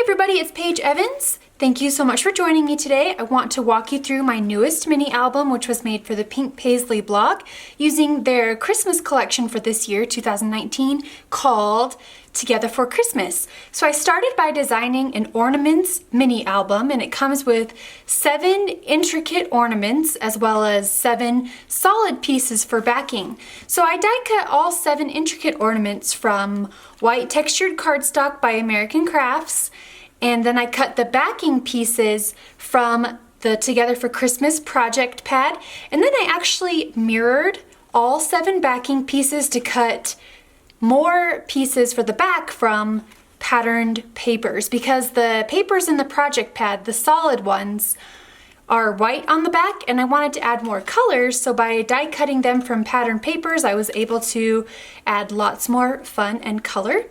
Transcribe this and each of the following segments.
everybody, it's Paige Evans. Thank you so much for joining me today. I want to walk you through my newest mini album, which was made for the Pink Paislee blog, using their Christmas collection for this year, 2019, called Together for Christmas. So I started by designing an ornaments mini album, and it comes with 7 intricate ornaments as well as 7 solid pieces for backing. So I die cut all 7 intricate ornaments from white textured cardstock by American Crafts, and then I cut the backing pieces from the Together for Christmas project pad, and then I actually mirrored all 7 backing pieces to cut more pieces for the back from patterned papers, because the papers in the project pad, the solid ones, are white on the back, and I wanted to add more colors, so by die cutting them from patterned papers I was able to add lots more fun and color.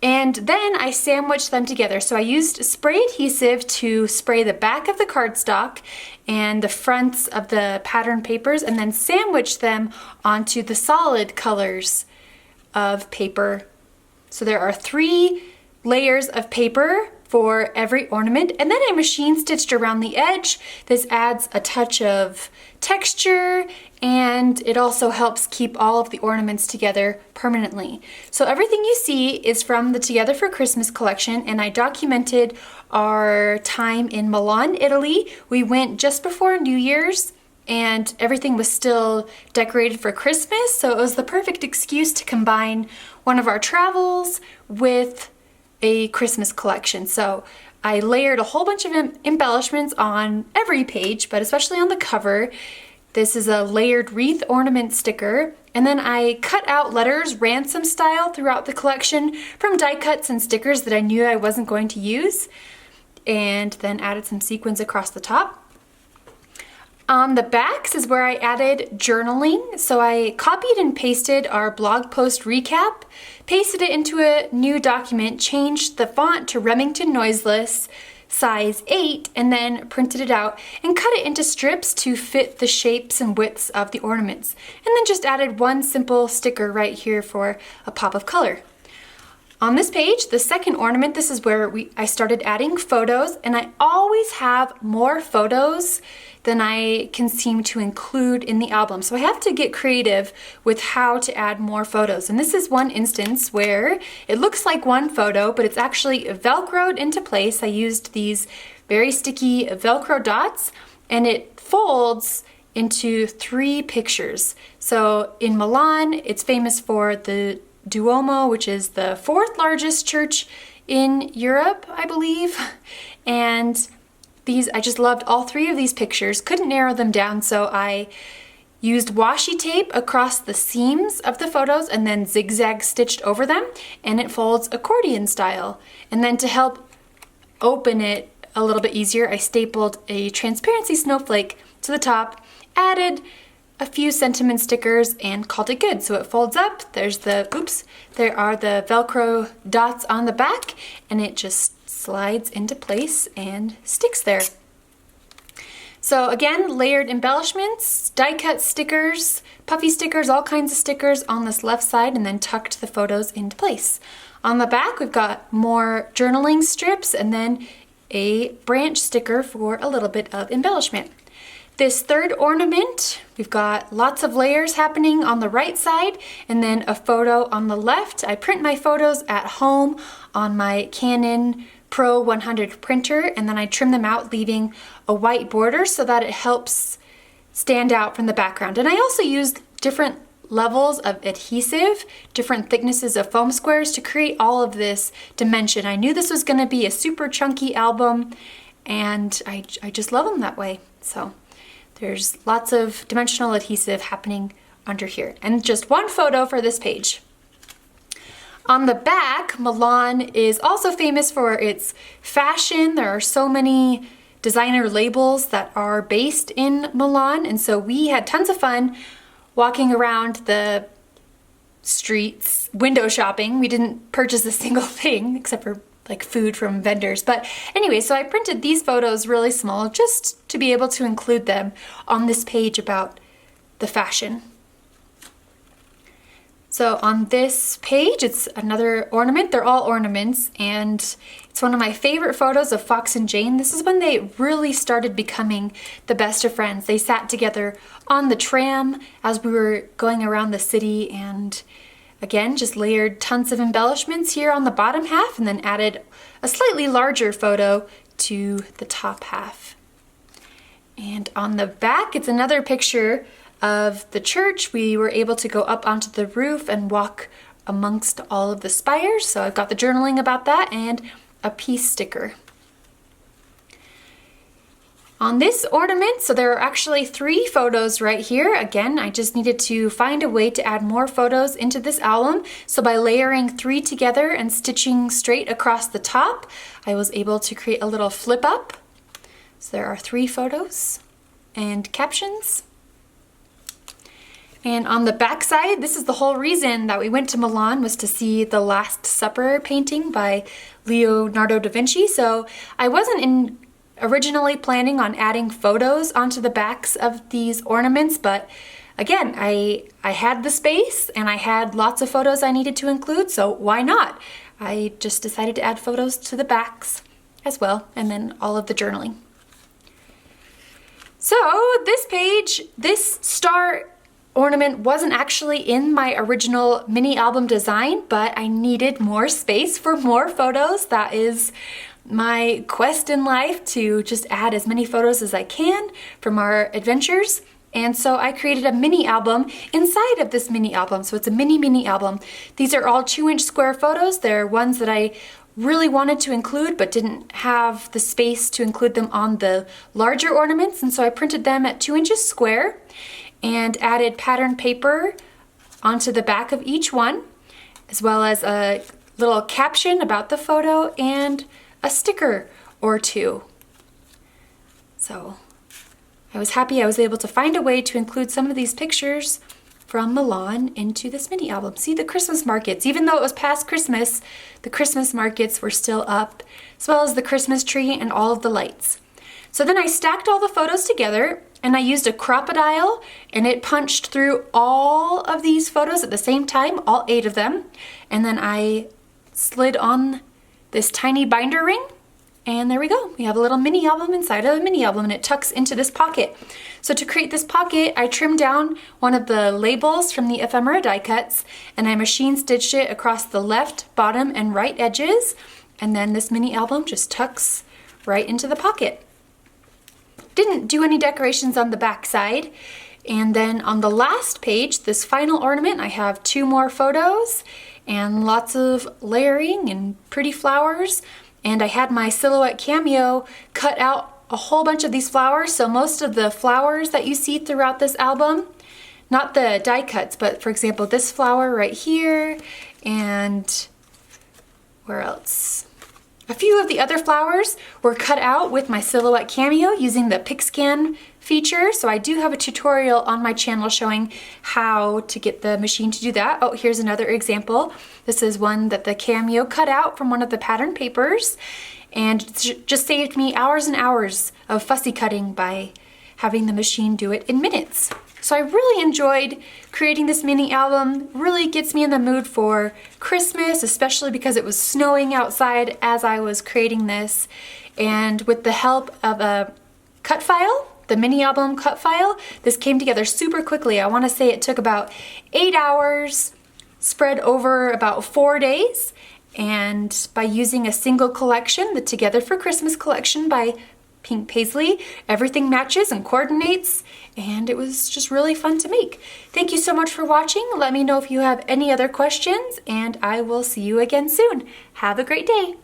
And then I sandwiched them together. So I used spray adhesive to spray the back of the cardstock and the fronts of the pattern papers, and then sandwiched them onto the solid colors of paper. So there are 3 layers of paper for every ornament, and then I machine stitched around the edge. This adds a touch of texture, and it also helps keep all of the ornaments together permanently. So everything you see is from the Together for Christmas collection, and I documented our time in Milan, Italy. We went just before New Year's, and everything was still decorated for Christmas, so it was the perfect excuse to combine one of our travels with a Christmas collection. So I layered a whole bunch of embellishments on every page, but especially on the cover. This is a layered wreath ornament sticker, and then I cut out letters ransom style throughout the collection from die cuts and stickers that I knew I wasn't going to use, and then added some sequins across the top. On the backs is where I added journaling. So I copied and pasted our blog post recap, pasted it into a new document, changed the font to Remington Noiseless, size 8, and then printed it out and cut it into strips to fit the shapes and widths of the ornaments. And then just added one simple sticker right here for a pop of color. On this page, the second ornament, this is where I started adding photos, and I always have more photos than I can seem to include in the album. So I have to get creative with how to add more photos. And this is one instance where it looks like one photo, but it's actually Velcroed into place. I used these very sticky Velcro dots, and it folds into 3 pictures. So in Milan, it's famous for the Duomo, which is the 4th largest church in Europe, I believe. And I just loved all 3 of these pictures. Couldn't narrow them down, so I used washi tape across the seams of the photos and then zigzag stitched over them, and it folds accordion style. And then to help open it a little bit easier, I stapled a transparency snowflake to the top, added a few sentiment stickers, and called it good. So it folds up, there are the Velcro dots on the back, and it just slides into place and sticks there. So again, layered embellishments, die cut stickers, puffy stickers, all kinds of stickers on this left side, and then tucked the photos into place. On the back, we've got more journaling strips and then a branch sticker for a little bit of embellishment. This third ornament, we've got lots of layers happening on the right side and then a photo on the left. I print my photos at home on my Canon Pro 100 printer, and then I trim them out, leaving a white border so that it helps stand out from the background. And I also used different levels of adhesive, different thicknesses of foam squares to create all of this dimension. I knew this was going to be a super chunky album, and I just love them that way. So there's lots of dimensional adhesive happening under here. And just one photo for this page. On the back, Milan is also famous for its fashion. There are so many designer labels that are based in Milan, and so we had tons of fun walking around the streets window shopping. We didn't purchase a single thing except for like food from vendors. But anyway, so I printed these photos really small just to be able to include them on this page about the fashion. So on this page, it's another ornament. They're all ornaments, and it's one of my favorite photos of Fox and Jane. This is when they really started becoming the best of friends. They sat together on the tram as we were going around the city, and again, just layered tons of embellishments here on the bottom half and then added a slightly larger photo to the top half. And on the back, it's another picture of the church. We were able to go up onto the roof and walk amongst all of the spires. So I've got the journaling about that and a peace sticker. On this ornament, so there are actually 3 photos right here. Again, I just needed to find a way to add more photos into this album. So by layering 3 together and stitching straight across the top, I was able to create a little flip up. So there are 3 photos and captions. And on the back side, this is the whole reason that we went to Milan, was to see the Last Supper painting by Leonardo da Vinci. So I wasn't originally planning on adding photos onto the backs of these ornaments, but again, I had the space and I had lots of photos I needed to include, so why not? I just decided to add photos to the backs as well, and then all of the journaling. So this page, this star ornament wasn't actually in my original mini album design, but I needed more space for more photos. That is my quest in life, to just add as many photos as I can from our adventures. And so I created a mini album inside of this mini album. So it's a mini album. These are all 2-inch square photos. They're ones that I really wanted to include but didn't have the space to include them on the larger ornaments. And so I printed them at 2 inches square and added pattern paper onto the back of each one, as well as a little caption about the photo and a sticker or 2. So I was happy I was able to find a way to include some of these pictures from Milan into this mini album. See, the Christmas markets, even though it was past Christmas, the Christmas markets were still up, as well as the Christmas tree and all of the lights. So then I stacked all the photos together, and I used a crocodile, and it punched through all of these photos at the same time, all 8 of them. And then I slid on this tiny binder ring, and there we go. We have a little mini album inside of a mini album, and it tucks into this pocket. So to create this pocket, I trimmed down one of the labels from the ephemera die cuts, and I machine stitched it across the left, bottom, and right edges. And then this mini album just tucks right into the pocket. Didn't do any decorations on the back side. And then on the last page, this final ornament, I have 2 more photos and lots of layering and pretty flowers. And I had my silhouette cameo cut out a whole bunch of these flowers. So most of the flowers that you see throughout this album, not the die cuts, but for example, this flower right here, and where else? A few of the other flowers were cut out with my silhouette cameo using the PicScan feature. So I do have a tutorial on my channel showing how to get the machine to do that. Oh, here's another example. This is one that the cameo cut out from one of the pattern papers, and it just saved me hours and hours of fussy cutting by having the machine do it in minutes. So I really enjoyed creating this mini album. Really gets me in the mood for Christmas, especially because it was snowing outside as I was creating this. And with the help of a cut file, the mini album cut file, this came together super quickly. I want to say it took about 8 hours, spread over about 4 days. And by using a single collection, the Together for Christmas collection by Pink Paislee, everything matches and coordinates, and it was just really fun to make. Thank you so much for watching. Let me know if you have any other questions, and I will see you again soon. Have a great day.